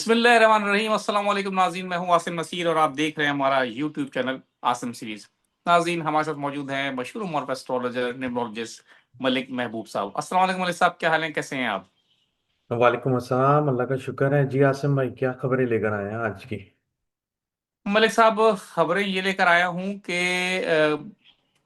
बिस्मिल्लाहिर्रहमानिर्रहीम। अस्सलाम वालेकुम नाज़रीन, मैं हूं आसिम नसीर और आप देख रहे हैं हमारा यूट्यूब चैनल आसिम सीरीज। नाज़रीन, हमारे साथ मौजूद हैं मशहूर उमर एस्ट्रोलॉजर न्यूमरोलॉजिस्ट मलिक महबूब साहब। अस्सलाम वालेकुम मलिक साहब, क्या हाल है, कैसे हैं आप? वालेकुम अस्सलाम। अल्लाह का शुक्र है जी। आसिम भाई, क्या खबरें लेकर आए हैं आज की? मलिक साहब, खबरें ये लेकर आया हूं कि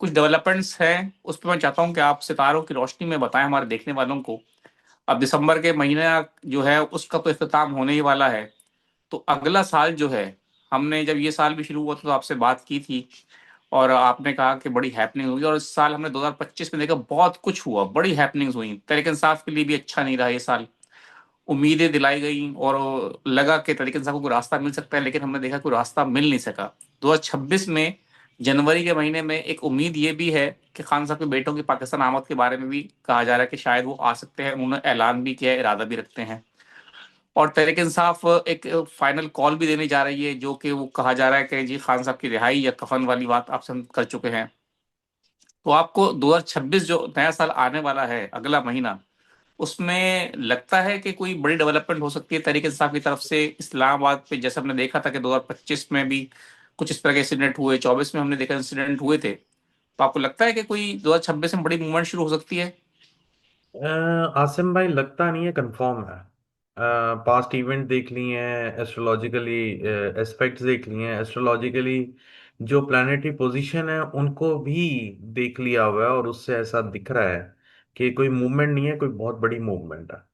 कुछ डेवलपमेंट्स हैं, उस पर मैं चाहता हूं कि आप सितारों की रोशनी में बताएं हमारे देखने वालों को। अब दिसंबर के महीना जो है उसका तो इख्तिताम होने ही वाला है। तो अगला साल जो है, हमने जब ये साल भी शुरू हुआ था तो आपसे बात की थी और आपने कहा कि बड़ी हैपनिंग हुई, और इस साल हमने 2025 में देखा बहुत कुछ हुआ, बड़ी हैपनिंग्स हुई। तहरीक इंसाफ के लिए भी अच्छा नहीं रहा ये साल। उम्मीदें दिलाई गई और लगा कि तहरीक इंसाफ को कोई रास्ता मिल सकता है, लेकिन हमने देखा कोई रास्ता मिल नहीं सका। 2026 में जनवरी के महीने में एक उम्मीद ये भी है कि खान साहब के बेटों की पाकिस्तान आमद के बारे में भी कहा जा रहा है कि शायद वो आ सकते हैं। उन्होंने ऐलान भी किया है, इरादा भी रखते हैं। और तहरीक इंसाफ एक फाइनल कॉल भी देने जा रही है, जो कि वो कहा जा रहा है कि जी खान साहब की रिहाई या कफन वाली बात आपसे हम कर चुके हैं। तो आपको 2026 जो नया साल आने वाला है, अगला महीना, उसमें लगता है कि कोई बड़ी डेवलपमेंट हो सकती है तहरीक इंसाफ की तरफ से इस्लामाबाद पे? जैसे हमने देखा था कि 2025 में भी कुछ इस तरह के इंसिडेंट हुए, 24 में हमने देखा इंसिडेंट हुए थे। तो आपको लगता है कि कोई 2026 में बड़ी मूवमेंट शुरू हो सकती है? आसिम भाई, लगता नहीं है, कंफर्म है। पास्ट इवेंट देख लिए हैं, एस्ट्रोलॉजिकली एस्पेक्ट्स देख लिए हैं, एस्ट्रोलॉजिकली जो प्लानिटरी पोजीशन है उनको भी देख लिया हुआ है, और उससे ऐसा दिख रहा है कि कोई मूवमेंट नहीं है, कोई बहुत बड़ी मूवमेंट है।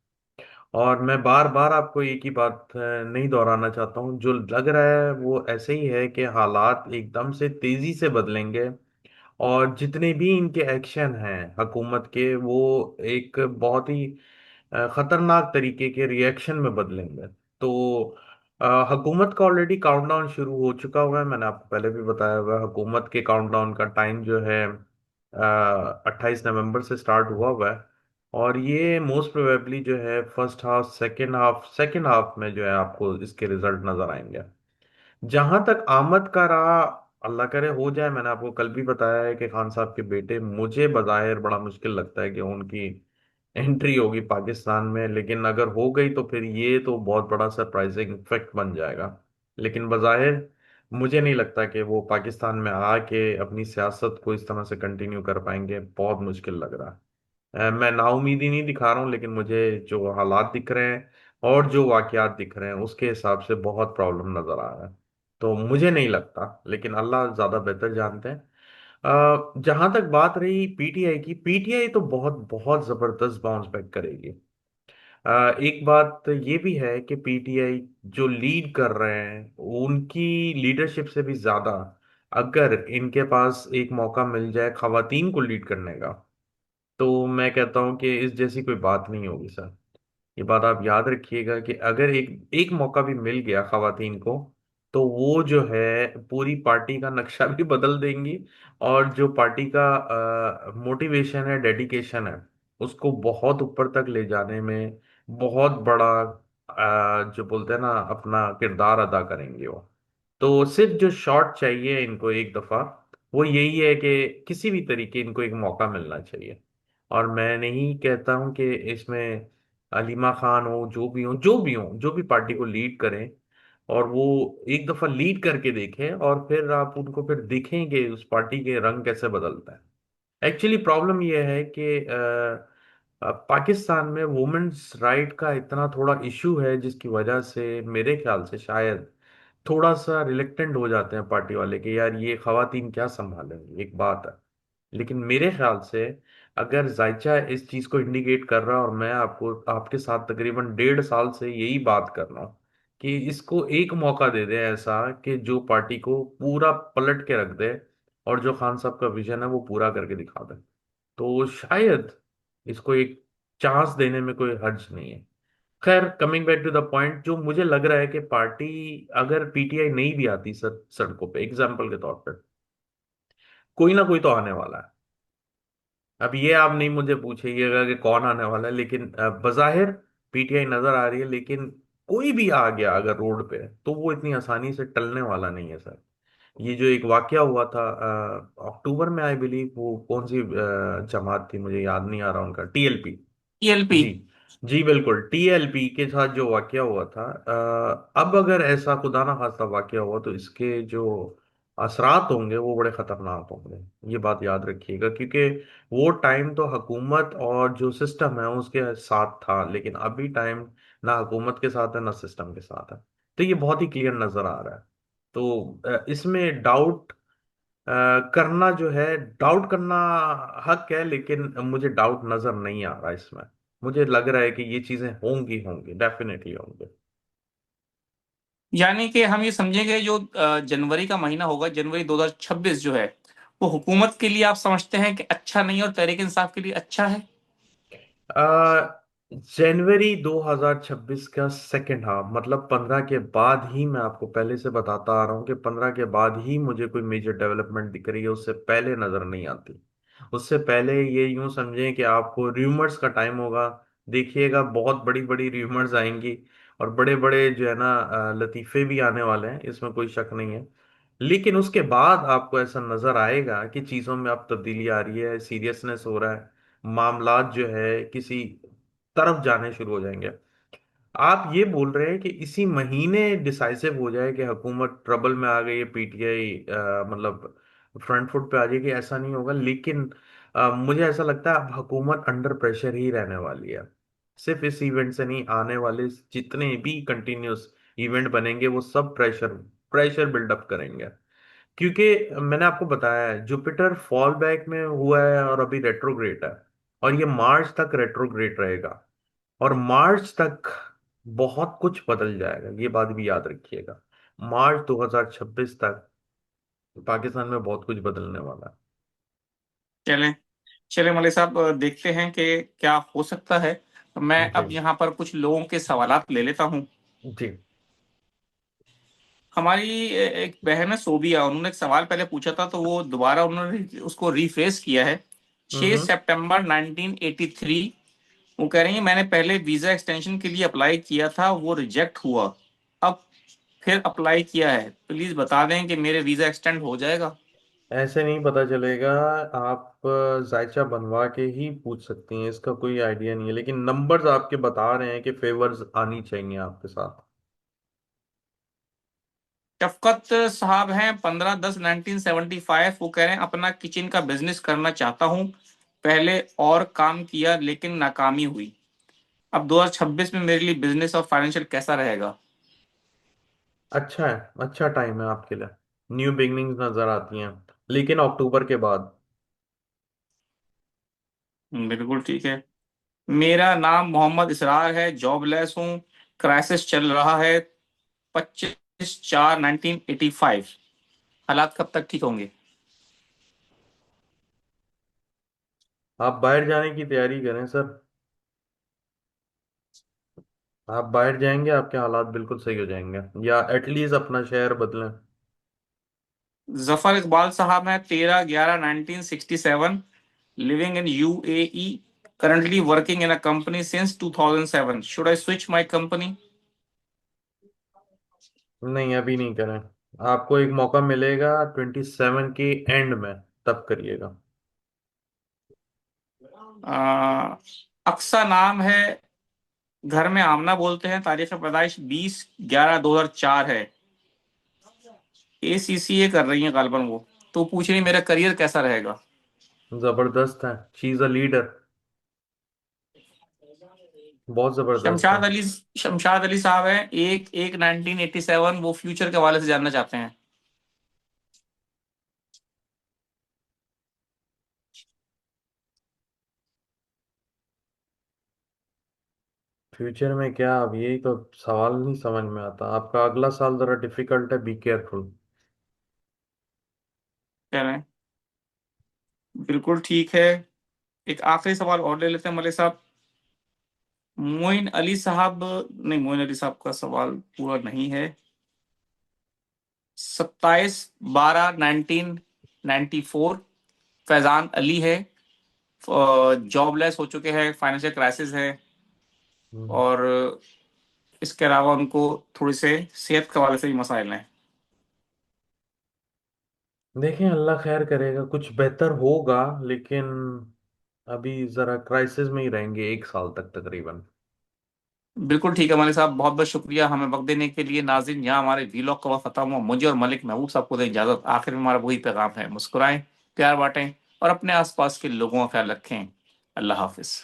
और मैं बार बार आपको एक ही बात नहीं दोहराना चाहता हूँ, जो लग रहा है वो ऐसे ही है कि हालात एकदम से तेजी से बदलेंगे, और जितने भी इनके एक्शन हैं हुकूमत के, वो एक बहुत ही खतरनाक तरीके के रिएक्शन में बदलेंगे। तो हुकूमत का ऑलरेडी काउंटडाउन शुरू हो चुका हुआ है, मैंने आपको पहले भी बताया हुआ है। हुकूमत के काउंटडाउन का टाइम जो है 28 नवंबर से स्टार्ट हुआ हुआ है, और ये मोस्ट प्रोबेबली जो है फर्स्ट हाफ, सेकेंड हाफ में जो है आपको इसके रिजल्ट नजर आएंगे। जहां तक आमद का रहा, अल्लाह करे हो जाए। मैंने आपको कल भी बताया है कि खान साहब के बेटे, मुझे बज़ाहिर बड़ा मुश्किल लगता है कि उनकी एंट्री होगी पाकिस्तान में, लेकिन अगर हो गई तो फिर ये तो बहुत बड़ा सरप्राइजिंग इफेक्ट बन जाएगा। लेकिन बज़ाहिर मुझे नहीं लगता कि वो पाकिस्तान में आके अपनी सियासत को इस तरह से कंटिन्यू कर पाएंगे, बहुत मुश्किल लग रहा है। मैं नाउमीदी नहीं दिखा रहा हूँ, लेकिन मुझे जो हालात दिख रहे हैं और जो वाकयात दिख रहे हैं उसके हिसाब से बहुत प्रॉब्लम नजर आ रहा है। तो मुझे नहीं लगता, लेकिन अल्लाह ज्यादा बेहतर जानते हैं। जहां तक बात रही पीटीआई की, पीटीआई तो बहुत बहुत जबरदस्त बाउंस बैक करेगी। एक बात ये भी है कि पीटीआई जो लीड कर रहे हैं, उनकी लीडरशिप से भी ज्यादा अगर इनके पास एक मौका मिल जाए खवातीन को लीड करने का, तो मैं कहता हूं कि इस जैसी कोई बात नहीं होगी सर। ये बात आप याद रखिएगा कि अगर एक एक मौका भी मिल गया खवातीन को, तो वो जो है पूरी पार्टी का नक्शा भी बदल देंगी, और जो पार्टी का मोटिवेशन है, डेडिकेशन है, उसको बहुत ऊपर तक ले जाने में बहुत बड़ा जो बोलते हैं ना, अपना किरदार अदा करेंगे वो। तो सिर्फ जो शॉट चाहिए इनको एक दफा, वो यही है कि किसी भी तरीके इनको एक मौका मिलना चाहिए। और मैं नहीं कहता हूं कि इसमें अलीमा खान हो, जो भी हो, जो भी हो, जो भी पार्टी को लीड करें, और वो एक दफा लीड करके देखें, और फिर आप उनको फिर देखेंगे उस पार्टी के रंग कैसे बदलता है। एक्चुअली प्रॉब्लम यह है कि पाकिस्तान में वुमेन्स राइट का इतना थोड़ा इशू है, जिसकी वजह से मेरे ख्याल से शायद थोड़ा सा रिलेक्टेंट हो जाते हैं पार्टी वाले कि यार ये खवातीन क्या संभालेंगी, एक बात है। लेकिन मेरे ख्याल से अगर जायचा इस चीज को इंडिकेट कर रहा है, और मैं आपको आपके साथ तकरीबन 1.5 साल से यही बात कर रहा हूँ कि इसको एक मौका दे दे ऐसा कि जो पार्टी को पूरा पलट के रख दे, और जो खान साहब का विजन है वो पूरा करके दिखा दे, तो शायद इसको एक चांस देने में कोई हर्ज नहीं है। खैर, coming back to the point, जो मुझे लग रहा है कि पार्टी, अगर पीटीआई नहीं भी आती सर सड़कों पे, एग्जाम्पल के तौर पर, कोई ना कोई तो आने वाला है। अब ये आप नहीं मुझे पूछिएगा कि कौन आने वाला है, लेकिन बज़ाहिर पीटीआई नजर आ रही है, लेकिन कोई भी आ गया अगर रोड पे, तो वो इतनी आसानी से टलने वाला नहीं है सर। ये जो एक वाकया हुआ था अक्टूबर में, आई बिलीव, वो कौन सी जमात थी मुझे याद नहीं आ रहा, उनका टीएलपी। टीएलपी। जी, जी बिल्कुल, टीएलपी के साथ जो वाकया हुआ था, अब अगर ऐसा खुदा ना खास्ता वाकया हुआ तो इसके जो असरात होंगे वो बड़े खतरनाक होंगे। ये बात याद रखिएगा, क्योंकि वो टाइम तो हुकूमत और जो सिस्टम है उसके साथ था, लेकिन अभी टाइम ना हुकूमत के साथ है ना सिस्टम के साथ है। तो ये बहुत ही क्लियर नजर आ रहा है। तो इसमें डाउट करना जो है, डाउट करना हक है, लेकिन मुझे डाउट नजर नहीं आ रहा इसमें। मुझे लग रहा है कि ये चीजें होंगी, होंगी, डेफिनेटली होंगी। यानी कि हम ये समझेंगे जो जनवरी का महीना होगा, जनवरी 2026 जो है, वो हुकूमत के लिए आप समझते हैं कि अच्छा नहीं और तहरीक इंसाफ के लिए अच्छा है? आ, जनवरी 2026 का सेकेंड हाफ, मतलब 15 के बाद ही, मैं आपको पहले से बताता आ रहा हूँ कि 15 के बाद ही मुझे कोई मेजर डेवलपमेंट दिख रही है, उससे पहले नजर नहीं आती। उससे पहले ये यूं समझें कि आपको र्यूमर्स का टाइम होगा। देखिएगा, बहुत बड़ी बड़ी र्यूमर्स आएंगी, और बड़े बड़े जो है ना लतीफे भी आने वाले हैं, इसमें कोई शक नहीं है। लेकिन उसके बाद आपको ऐसा नजर आएगा कि चीजों में अब तब्दीली आ रही है, सीरियसनेस हो रहा है, मामलात जो है किसी तरफ जाने शुरू हो जाएंगे। आप ये बोल रहे हैं कि इसी महीने डिसाइसिव हो जाए कि हुकूमत ट्रबल में आ गई है, पीटीआई मतलब फ्रंट फुट पे आ जाएगी, ऐसा नहीं होगा। लेकिन मुझे ऐसा लगता है अब हुकूमत अंडर प्रेशर ही रहने वाली है। सिर्फ इस इवेंट से नहीं, आने वाले जितने भी कंटिन्यूस इवेंट बनेंगे वो सब प्रेशर प्रेशर बिल्डअप करेंगे। क्योंकि मैंने आपको बताया है, जुपिटर फॉल बैक में हुआ है और अभी रेट्रोग्रेड है, और ये मार्च तक रेट्रोग्रेड रहेगा। और मार्च तक बहुत कुछ बदल जाएगा, ये बात भी याद रखिएगा। मार्च 2026 तक पाकिस्तान में बहुत कुछ बदलने वाला चलें, चलें मलिक साहब, देखते हैं कि क्या हो सकता है। मैं है। जी। अब यहाँ पर कुछ लोगों के सवालात ले लेता हूँ। जी। हमारी एक बहन है सोबिया, उन्होंने एक सवाल पहले पूछा था तो वो दोबारा उन्होंने उसको रिफ्रेश किया है। 6 हम्म। सितंबर 1983, वो कह रही है मैंने पहले वीजा एक्सटेंशन के लिए अप्लाई किया था, वो रिजेक्ट हुआ, अब फिर अप्लाई किया है, प्लीज बता दें कि मेरे वीजा एक्सटेंड हो जाएगा? ऐसे नहीं पता चलेगा। आप जायचा बनवा के ही पूछ सकती हैं, इसका कोई आइडिया नहीं है, लेकिन नंबर्स आपके बता रहे हैं कि फेवर्स आनी चाहिए आपके साथ। शफकत साहब हैं 15/10/1975, वो कह रहे हैं अपना किचन का बिजनेस करना चाहता हूँ, पहले और काम किया लेकिन नाकामी हुई, अब 2026 में मेरे लिए बिजनेस और फाइनेंशियल कैसा रहेगा? अच्छा है, अच्छा टाइम है आपके लिए। न्यू बिगनिंग्स नजर आती हैं, लेकिन अक्टूबर के बाद। बिल्कुल ठीक है। मेरा नाम मोहम्मद इसरार है, जॉबलेस हूँ, क्राइसिस चल रहा है, 25/4/1985, हालात कब तक ठीक होंगे? आप बाहर जाने की तैयारी करें सर। आप बाहर जाएंगे, आपके हालात बिल्कुल सही हो जाएंगे, या एटलीस्ट अपना शहर बदलें। जफर इकबाल साहब हैं 13/11/1967, living in UAE, currently working in a company since 2007, should I switch my company? नहीं, अभी नहीं करें। आपको एक मौका मिलेगा 27 के एंड में, तब करिएगा। अक्सा नाम है, घर में आमना बोलते हैं, तारीख पैदाइश 20/11/2004 है, ACCA कर रही हैं गालबन वो, तो पूछ रही मेरा करियर कैसा रहेगा? जबरदस्त है, शी इज अ लीडर, बहुत जबरदस्त है। शमशाद अली, शमशाद अली साहब हैं 1/1/1987, वो फ्यूचर के हवाले से जानना चाहते हैं। फ्यूचर में क्या, अब यही तो सवाल नहीं समझ में आता। आपका अगला साल जरा डिफिकल्ट है, बी केयरफुल। कह रहे हैं बिल्कुल ठीक है। एक आखिरी सवाल और ले लेते हैं मलिक साहब। मोइन अली साहब, नहीं, मोइन अली साहब का सवाल पूरा नहीं है। 27/12/1994, फैजान अली है, जॉबलेस हो चुके हैं, फाइनेंशियल क्राइसिस है, हम्म। और इसके अलावा उनको थोड़ी से सेहत के हवाले से भी मसाइल हैं। देखें, अल्लाह खैर करेगा, कुछ बेहतर होगा, लेकिन अभी जरा क्राइसिस में ही रहेंगे एक साल तक तकरीबन। बिल्कुल ठीक है मलिक साहब, बहुत बहुत शुक्रिया हमें वक्त देने के लिए। नाज़रीन, यहाँ हमारे वीलॉग का वक्त खत्म हुआ। मुझे और मलिक महबूब साहब को दें इजाजत। आखिर में हमारा वही पैगाम है, मुस्कुराएं, प्यार बांटें और अपने आसपास के लोगों का ख्याल रखें। अल्लाह हाफिज।